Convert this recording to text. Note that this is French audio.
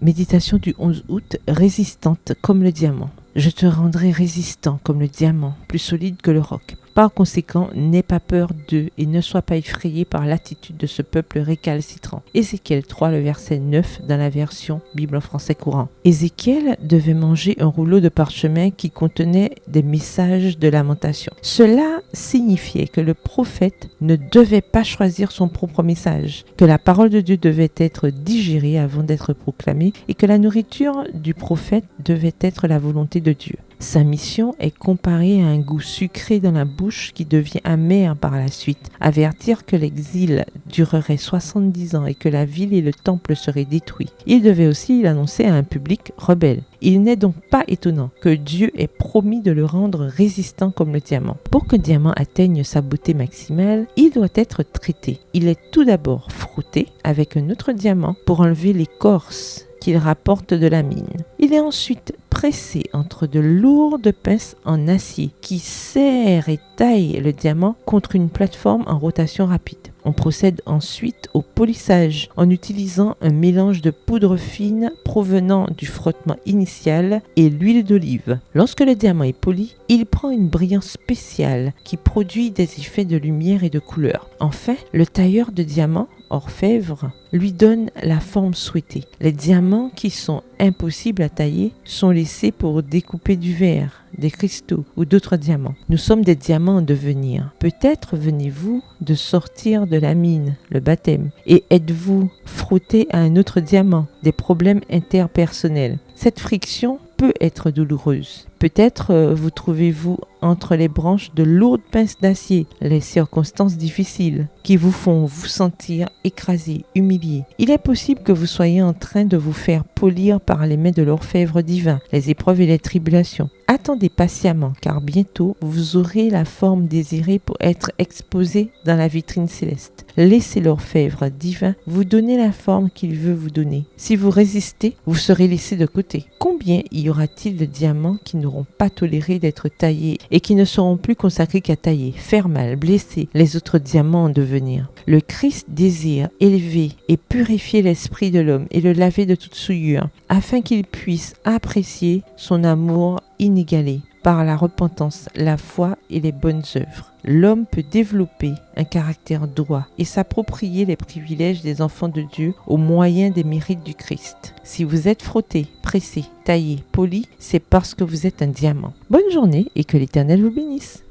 Méditation du 11 août, résistante comme le diamant. Je te rendrai résistant comme le diamant, plus solide que le roc. Par conséquent, n'aie pas peur d'eux et ne sois pas effrayé par l'attitude de ce peuple récalcitrant. Ézéchiel 3, le verset 9 dans la version Bible en français courant. Ézéchiel devait manger un rouleau de parchemin qui contenait des messages de lamentation. Cela signifiait que le prophète ne devait pas choisir son propre message, que la parole de Dieu devait être digérée avant d'être proclamée et que la nourriture du prophète devait être la volonté de Dieu. Sa mission est comparée à un goût sucré dans la bouche qui devient amer par la suite. Avertir que l'exil durerait 70 ans et que la ville et le temple seraient détruits. Il devait aussi l'annoncer à un public rebelle. Il n'est donc pas étonnant que Dieu ait promis de le rendre résistant comme le diamant. Pour qu'un diamant atteigne sa beauté maximale, il doit être traité. Il est tout d'abord frotté avec un autre diamant pour enlever l'écorce qu'il rapporte de la mine. Il est ensuite pressé entre de lourdes pinces en acier qui serrent et taillent le diamant contre une plateforme en rotation rapide. On procède ensuite au polissage en utilisant un mélange de poudre fine provenant du frottement initial et l'huile d'olive. Lorsque le diamant est poli, il prend une brillance spéciale qui produit des effets de lumière et de couleur. Enfin, le tailleur de diamants, orfèvre, lui donne la forme souhaitée. Les diamants qui sont impossibles à tailler sont laissés pour découper du verre, des cristaux ou d'autres diamants. Nous sommes des diamants en devenir. Peut-être venez-vous de sortir de la mine, le baptême, et êtes-vous frotté à un autre diamant, des problèmes interpersonnels. Cette friction peut être douloureuse. Peut-être vous trouvez-vous entre les branches de lourdes pinces d'acier, les circonstances difficiles qui vous font vous sentir écrasé, humilié. Il est possible que vous soyez en train de vous faire polir par les mains de l'orfèvre divin, les épreuves et les tribulations. Attendez patiemment car bientôt vous aurez la forme désirée pour être exposé dans la vitrine céleste. Laissez l'orfèvre divin vous donner la forme qu'il veut vous donner. Si vous résistez, vous serez laissé de côté. Combien y aura-t-il de diamants qui n'auront pas toléré d'être taillés et qui ne seront plus consacrés qu'à tailler, faire mal, blesser les autres diamants en devenir? Le Christ désire élever et purifier l'esprit de l'homme et le laver de toute souillure, afin qu'il puisse apprécier son amour inégalé par la repentance, la foi et les bonnes œuvres. L'homme peut développer un caractère droit et s'approprier les privilèges des enfants de Dieu au moyen des mérites du Christ. Si vous êtes frotté, pressé, taillé, poli, c'est parce que vous êtes un diamant. Bonne journée et que l'Éternel vous bénisse.